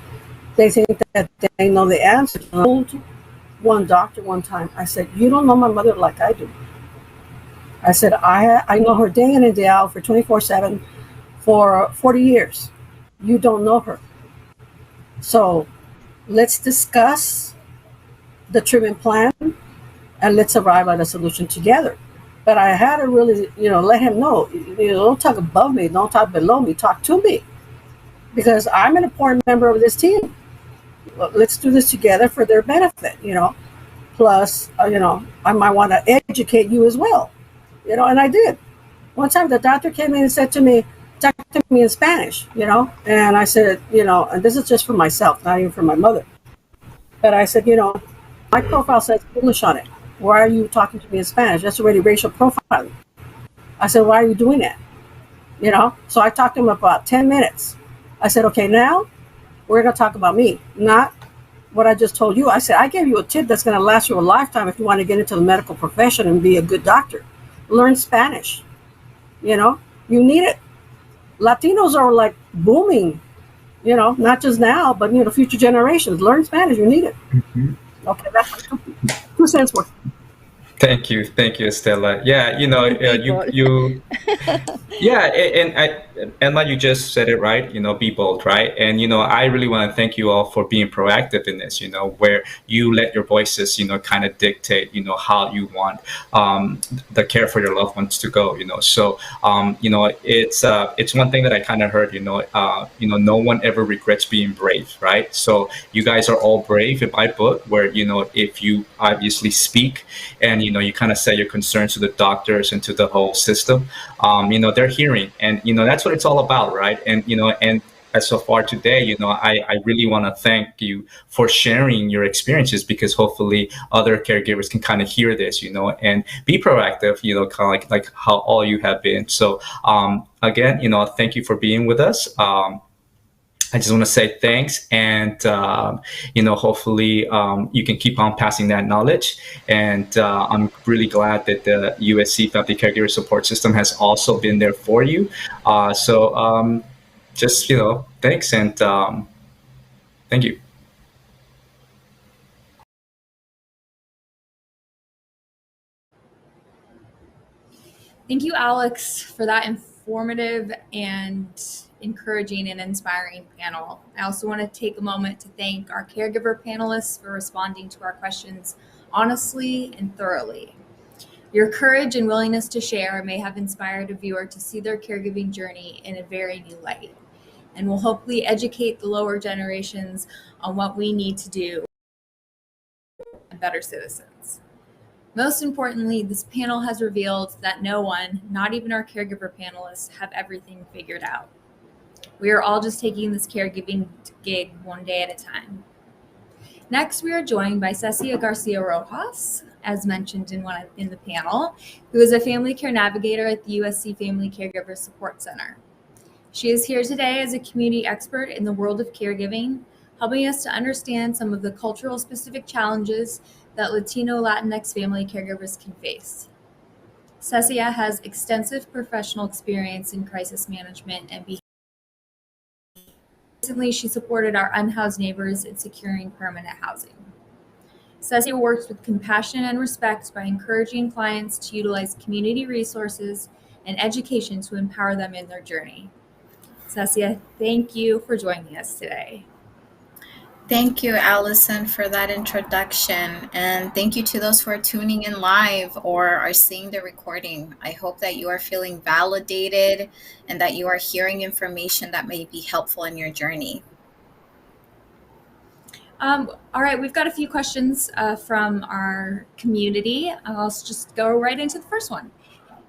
they think that they know the answer. I told one doctor one time, I said, "You don't know my mother like I do." I said, I know her day in and day out for 24/7 for 40 years. You don't know her. So let's discuss the treatment plan and let's arrive at a solution together. But I had to really, let him know, don't talk above me, don't talk below me, talk to me. Because I'm an important member of this team. Well, let's do this together for their benefit, Plus, I might want to educate you as well, and I did. One time the doctor came in and said to me, talk to me in Spanish, and I said, and this is just for myself, not even for my mother. But I said, my profile says English on it. Why are you talking to me in Spanish? That's already racial profiling. I said, why are you doing that? So I talked to him about 10 minutes. I said, okay, now we're going to talk about me, not what I just told you. I said, I gave you a tip that's going to last you a lifetime if you want to get into the medical profession and be a good doctor. Learn Spanish. You need it. Latinos are like booming, not just now, but, future generations. Learn Spanish. You need it. Okay, that's 2 cents worth. Thank you, Estela. Yeah, you yeah, and Emma, you just said it right. Be bold, right? And I really want to thank you all for being proactive in this. Where you let your voices, kind of dictate, how you want the care for your loved ones to go. So it's one thing that I kind of heard. No one ever regrets being brave, right? So you guys are all brave in my book. Where if you obviously speak and you kind of say your concerns to the doctors and to the whole system, they're hearing, and that's what it's all about, right? And so far today, I really want to thank you for sharing your experiences, because hopefully other caregivers can kind of hear this, and be proactive, kind of like how all you have been. So again, thank you for being with us. I just want to say thanks, and hopefully you can keep on passing that knowledge. And I'm really glad that the USC Family Caregiver Support System has also been there for you. So just thanks, and thank you. Thank you, Alex, for that informative and encouraging and inspiring panel. I also want to take a moment to thank our caregiver panelists for responding to our questions honestly and thoroughly. Your courage and willingness to share may have inspired a viewer to see their caregiving journey in a very new light, and will hopefully educate the lower generations on what we need to do to be better citizens. Most importantly, this panel has revealed that no one, not even our caregiver panelists, have everything figured out. We are all just taking this caregiving gig one day at a time. Next, we are joined by Cecia Garcia Rojas, as mentioned in the panel, who is a family care navigator at the USC Family Caregiver Support Center. She is here today as a community expert in the world of caregiving, helping us to understand some of the cultural specific challenges that Latino Latinx family caregivers can face. Cecia has extensive professional experience in crisis management and behavior. Recently, she supported our unhoused neighbors in securing permanent housing. Cecia works with compassion and respect by encouraging clients to utilize community resources and education to empower them in their journey. Cecia, thank you for joining us today. Thank you, Allison, for that introduction. And thank you to those who are tuning in live or are seeing the recording. I hope that you are feeling validated and that you are hearing information that may be helpful in your journey. All right, we've got a few questions from our community. I'll just go right into the first one.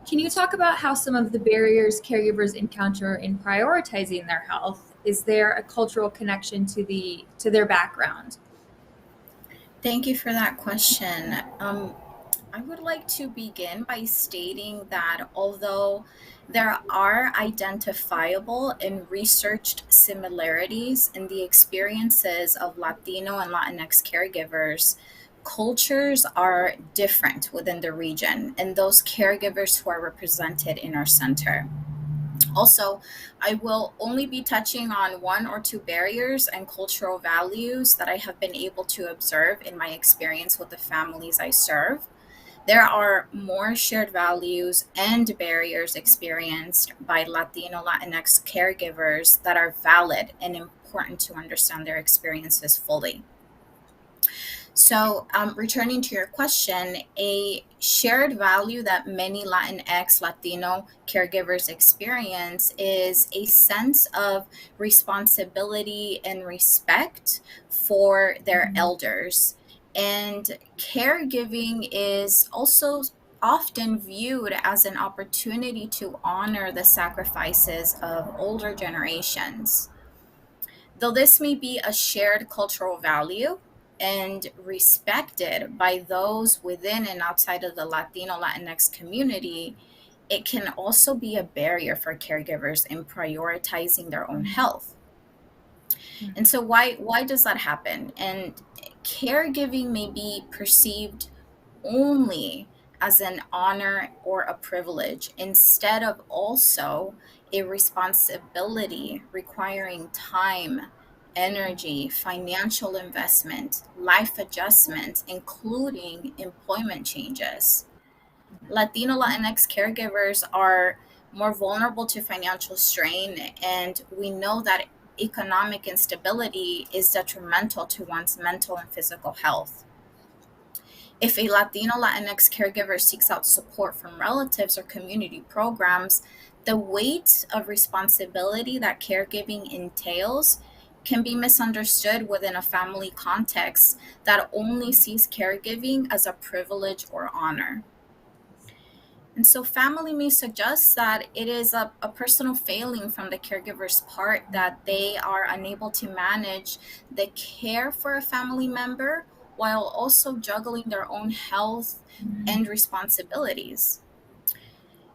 Can you talk about how some of the barriers caregivers encounter in prioritizing their health? Is there a cultural connection to their background? Thank you for that question. I would like to begin by stating that although there are identifiable and researched similarities in the experiences of Latino and Latinx caregivers, cultures are different within the region and those caregivers who are represented in our center. Also, I will only be touching on one or two barriers and cultural values that I have been able to observe in my experience with the families I serve. There are more shared values and barriers experienced by Latino Latinx caregivers that are valid and important to understand their experiences fully. So, returning to your question, a shared value that many Latinx, Latino caregivers experience is a sense of responsibility and respect for their elders. And caregiving is also often viewed as an opportunity to honor the sacrifices of older generations. Though this may be a shared cultural value and respected by those within and outside of the Latino Latinx community, it can also be a barrier for caregivers in prioritizing their own health. And so why does that happen? And caregiving may be perceived only as an honor or a privilege instead of also a responsibility requiring time, energy, financial investment, life adjustment, including employment changes. Latino Latinx caregivers are more vulnerable to financial strain, and we know that economic instability is detrimental to one's mental and physical health. If a Latino Latinx caregiver seeks out support from relatives or community programs, the weight of responsibility that caregiving entails can be misunderstood within a family context that only sees caregiving as a privilege or honor. And so family may suggest that it is a personal failing from the caregiver's part that they are unable to manage the care for a family member while also juggling their own health and responsibilities.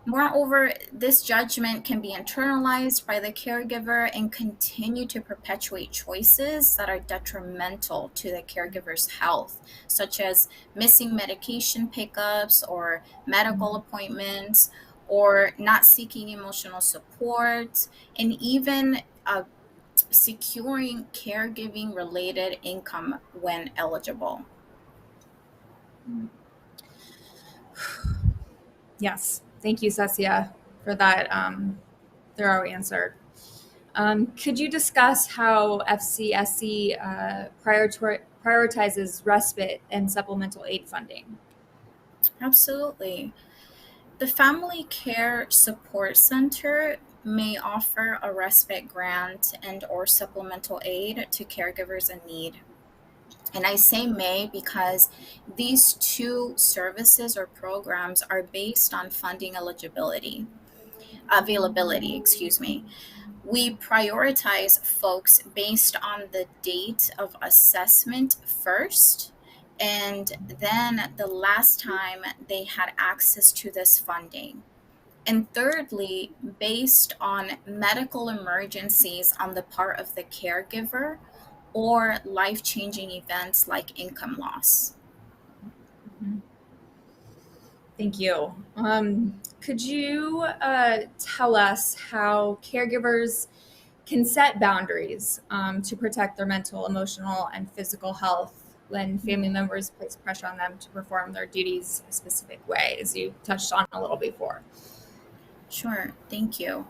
Moreover, this judgment can be internalized by the caregiver and continue to perpetuate choices that are detrimental to the caregiver's health, such as missing medication pickups or medical appointments, or not seeking emotional support, and even securing caregiving related income when eligible. Yes. Thank you, Cecia, for that thorough answer. Could you discuss how FCSC prioritizes respite and supplemental aid funding? Absolutely. The Family Care Support Center may offer a respite grant and or supplemental aid to caregivers in need. And I say may because these two services or programs are based on funding availability, excuse me. We prioritize folks based on the date of assessment first, and then the last time they had access to this funding. And thirdly, based on medical emergencies on the part of the caregiver or life changing events like income loss. Thank you. Could you tell us how caregivers can set boundaries to protect their mental, emotional, and physical health when family members place pressure on them to perform their duties a specific way, as you touched on a little before? Sure, thank you.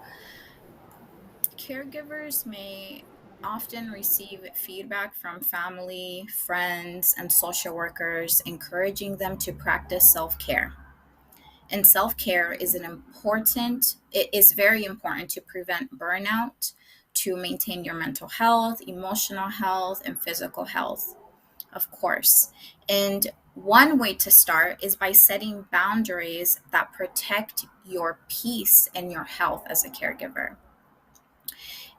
Caregivers may often receive feedback from family, friends, and social workers encouraging them to practice self care. And self care it is very important to prevent burnout, to maintain your mental health, emotional health, and physical health, of course. And one way to start is by setting boundaries that protect your peace and your health as a caregiver.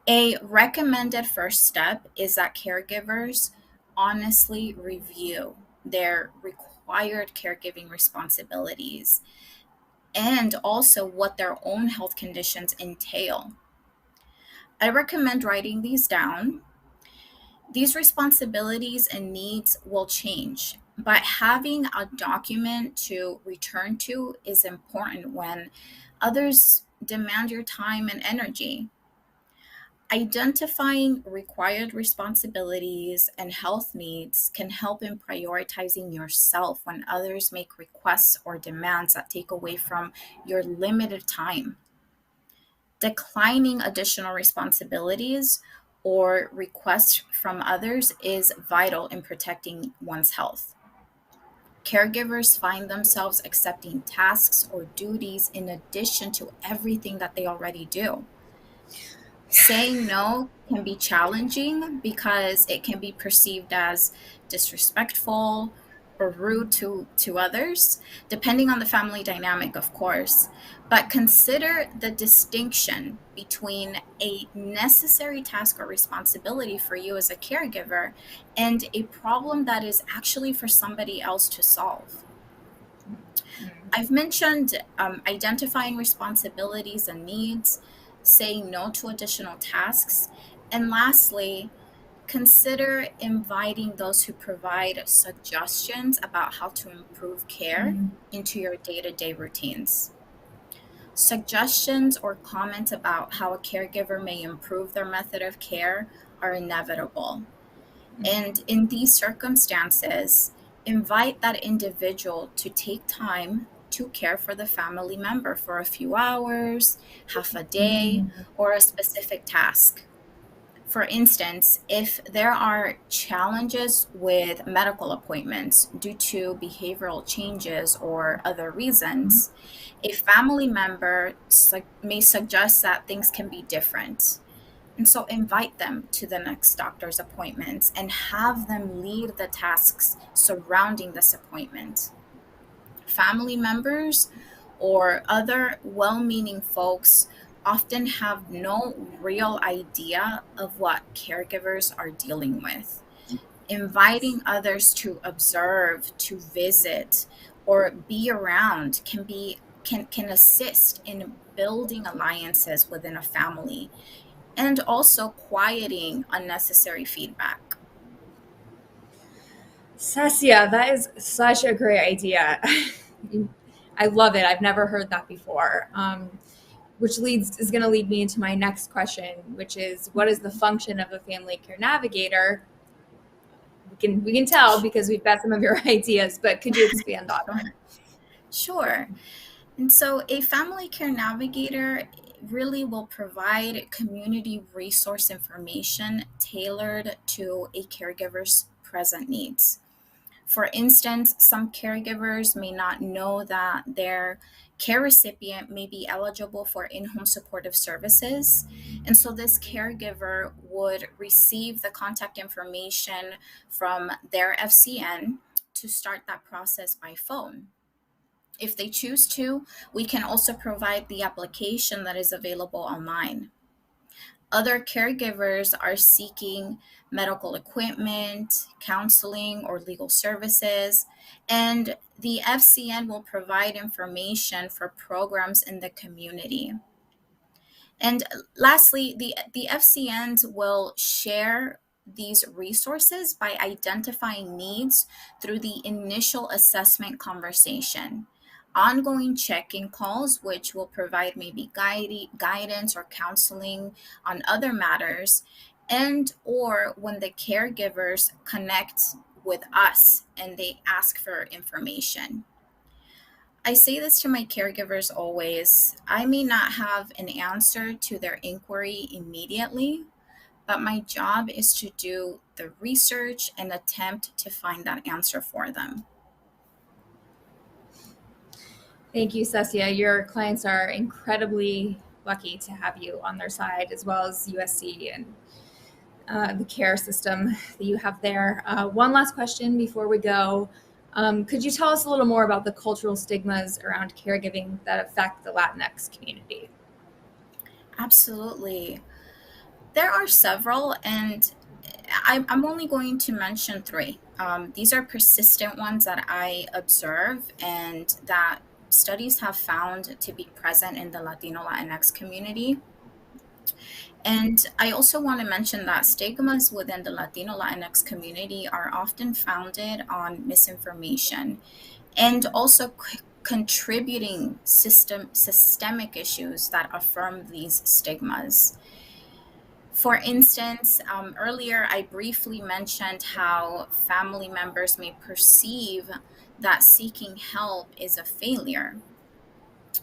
A recommended first step is that caregivers honestly review their required caregiving responsibilities and also what their own health conditions entail. I recommend writing these down. These responsibilities and needs will change, but having a document to return to is important when others demand your time and energy. Identifying required responsibilities and health needs can help in prioritizing yourself when others make requests or demands that take away from your limited time. Declining additional responsibilities or requests from others is vital in protecting one's health. Caregivers find themselves accepting tasks or duties in addition to everything that they already do. Saying no can be challenging because it can be perceived as disrespectful or rude to others, depending on the family dynamic, of course. But consider the distinction between a necessary task or responsibility for you as a caregiver and a problem that is actually for somebody else to solve. I've mentioned identifying responsibilities and needs, saying no to additional tasks, and lastly, consider inviting those who provide suggestions about how to improve care into your day to day routines. Suggestions or comments about how a caregiver may improve their method of care are inevitable. And in these circumstances, invite that individual to take time to care for the family member for a few hours, half a day, or a specific task. For instance, if there are challenges with medical appointments due to behavioral changes or other reasons, a family member may suggest that things can be different. And so invite them to the next doctor's appointments and have them lead the tasks surrounding this appointment. Family members or other well meaning folks often have no real idea of what caregivers are dealing with. Inviting others to observe, to visit, or be around can assist in building alliances within a family and also quieting unnecessary feedback. Sasia, that is such a great idea. I love it. I've never heard that before. Which is going to lead me into my next question, which is, what is the function of a family care navigator? We can tell because we've got some of your ideas, but could you expand on it? Sure. And so a family care navigator really will provide community resource information tailored to a caregiver's present needs. For instance, some caregivers may not know that their care recipient may be eligible for in home supportive services. And so this caregiver would receive the contact information from their FCN to start that process by phone. If they choose to, we can also provide the application that is available online. Other caregivers are seeking medical equipment, counseling, or legal services, and the FCN will provide information for programs in the community. And lastly, the FCNs will share these resources by identifying needs through the initial assessment conversation. Ongoing check-in calls, which will provide maybe guidance or counseling on other matters, and or when the caregivers connect with us and they ask for information. I say this to my caregivers always. I may not have an answer to their inquiry immediately, but my job is to do the research and attempt to find that answer for them. Thank you, Sasia. Your clients are incredibly lucky to have you on their side, as well as USC and the care system that you have there. One last question before we go. Could you tell us a little more about the cultural stigmas around caregiving that affect the Latinx community? Absolutely. There are several, and I'm only going to mention three. These are persistent ones that I observe and that studies have found to be present in the Latino Latinx community. And I also want to mention that stigmas within the Latino Latinx community are often founded on misinformation and also contributing systemic issues that affirm these stigmas. For instance, earlier I briefly mentioned how family members may perceive that seeking help is a failure.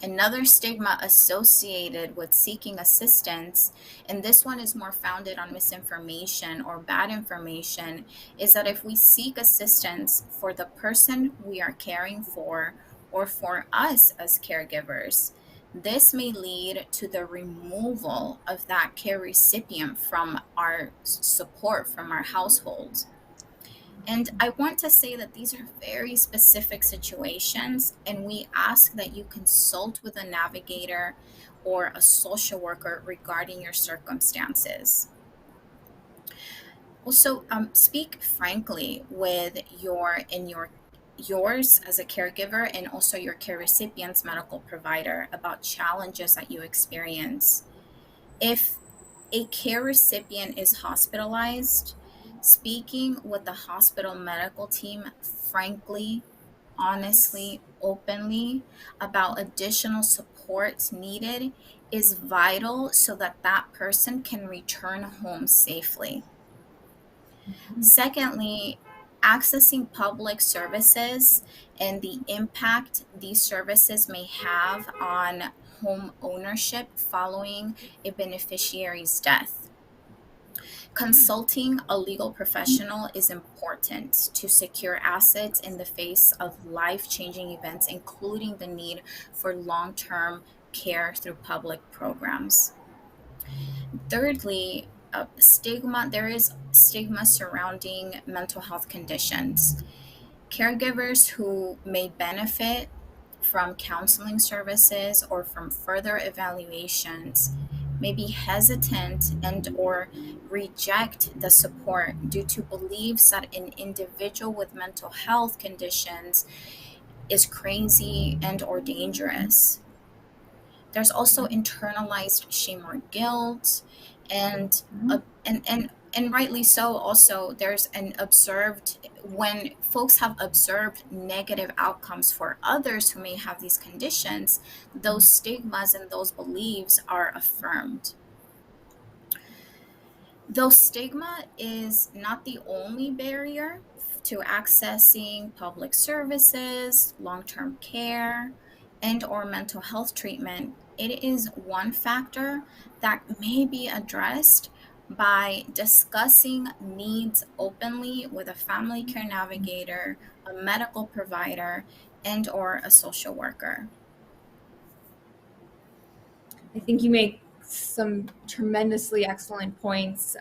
Another stigma associated with seeking assistance, and this one is more founded on misinformation or bad information, is that if we seek assistance for the person we are caring for or for us as caregivers, this may lead to the removal of that care recipient from our support, from our household. And I want to say that these are very specific situations, and we ask that you consult with a navigator or a social worker regarding your circumstances. Also, speak frankly with yours as a caregiver and also your care recipient's medical provider about challenges that you experience. If a care recipient is hospitalized, speaking with the hospital medical team frankly, honestly, openly about additional supports needed is vital so that that person can return home safely. Secondly, accessing public services and the impact these services may have on home ownership following a beneficiary's death. Consulting a legal professional is important to secure assets in the face of life changing events, including the need for long term care through public programs. Thirdly, there is stigma surrounding mental health conditions. Caregivers who may benefit from counseling services or from further evaluations may be hesitant and or reject the support due to beliefs that an individual with mental health conditions is crazy and or dangerous. There's also internalized shame or guilt, and and rightly so. Also, there's an observed when folks have observed negative outcomes for others who may have these conditions, those stigmas and those beliefs are affirmed. Though stigma is not the only barrier to accessing public services, long-term care, and or mental health treatment, it is one factor that may be addressed by discussing needs openly with a family care navigator, a medical provider, and or a social worker. I think you make some tremendously excellent points.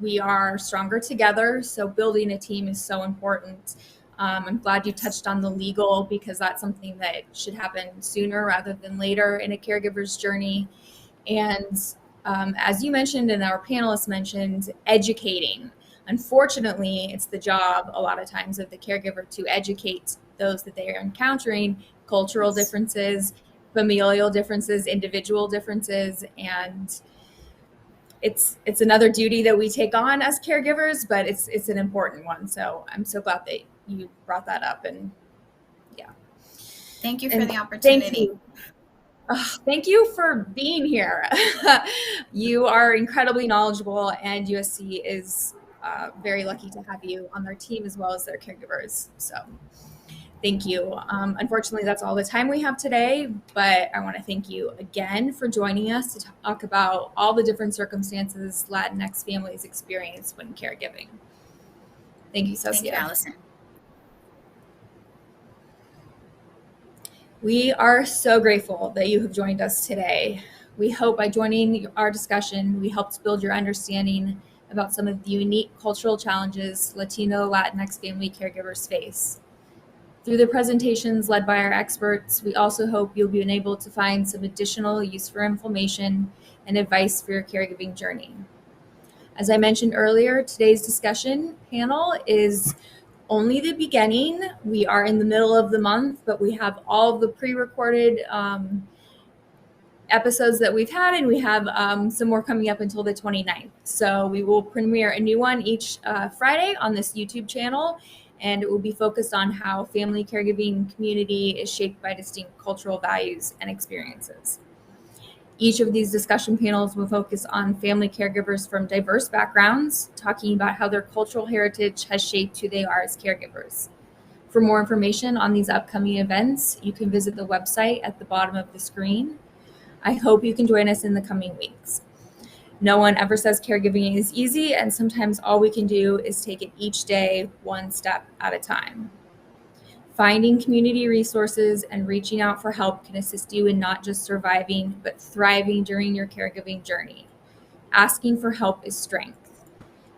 We are stronger together, so building a team is so important. I'm glad you touched on the legal because that's something that should happen sooner rather than later in a caregiver's journey. And as you mentioned and our panelists mentioned, educating. Unfortunately, it's the job a lot of times of the caregiver to educate those that they are encountering cultural differences, familial differences, individual differences, and it's another duty that we take on as caregivers, but it's an important one. So I'm so glad that you brought that up, and yeah. Thank you for And the opportunity. Thank you. Thank you for being here. You are incredibly knowledgeable, and USC is very lucky to have you on their team as well as their caregivers. So thank you. Unfortunately, that's all the time we have today, but I want to thank you again for joining us to talk about all the different circumstances Latinx families experience when caregiving. Thank you, Socia. Thank you, Allison. We are so grateful that you have joined us today. We hope by joining our discussion, we helped build your understanding about some of the unique cultural challenges Latino Latinx family caregivers face. Through the presentations led by our experts, we also hope you'll be able to find some additional useful information and advice for your caregiving journey. As I mentioned earlier, today's discussion panel is only the beginning. We are in the middle of the month, but we have all of the pre-recorded episodes that we've had, and we have some more coming up until the 29th. So we will premiere a new one each Friday on this YouTube channel, and it will be focused on how family caregiving community is shaped by distinct cultural values and experiences. Each of these discussion panels will focus on family caregivers from diverse backgrounds, talking about how their cultural heritage has shaped who they are as caregivers. For more information on these upcoming events, you can visit the website at the bottom of the screen. I hope you can join us in the coming weeks. No one ever says caregiving is easy, and sometimes all we can do is take it each day, one step at a time. Finding community resources and reaching out for help can assist you in not just surviving, but thriving during your caregiving journey. Asking for help is strength.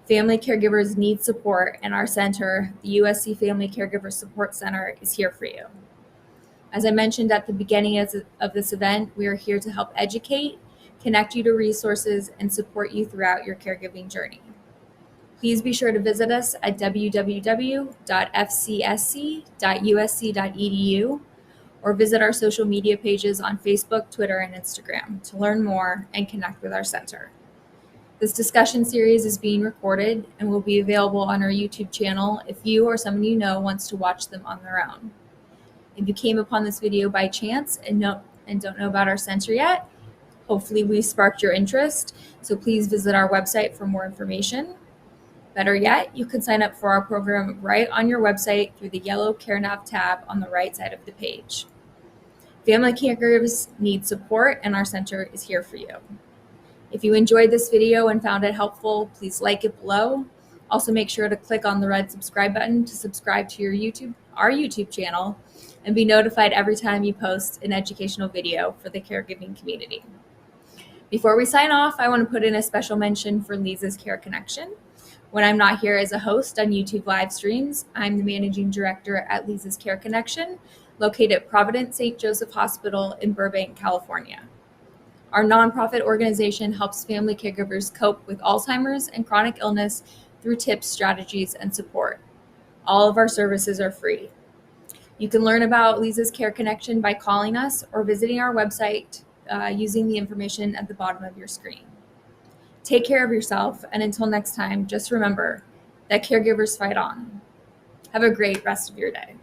Family caregivers need support, and our center, the USC Family Caregiver Support Center, is here for you. As I mentioned at the beginning of this event, we are here to help educate, connect you to resources, and support you throughout your caregiving journey. Please be sure to visit us at www.fcsc.usc.edu or visit our social media pages on Facebook, Twitter, and Instagram to learn more and connect with our center. This discussion series is being recorded and will be available on our YouTube channel if you or someone you know wants to watch them on their own. If you came upon this video by chance and don't know about our center yet, hopefully we sparked your interest, so please visit our website for more information. Better yet, you can sign up for our program right on your website through the yellow CareNav tab on the right side of the page. Family caregivers need support, and our center is here for you. If you enjoyed this video and found it helpful, please like it below. Also, make sure to click on the red subscribe button to subscribe to our YouTube channel and be notified every time you post an educational video for the caregiving community. Before we sign off, I want to put in a special mention for Lisa's Care Connection. When I'm not here as a host on YouTube live streams, I'm the managing director at Lisa's Care Connection, located at Providence St. Joseph Hospital in Burbank, California. Our nonprofit organization helps family caregivers cope with Alzheimer's and chronic illness through tips, strategies, and support. All of our services are free. You can learn about Lisa's Care Connection by calling us or visiting our website using the information at the bottom of your screen. Take care of yourself, and until next time, just remember that caregivers fight on. Have a great rest of your day.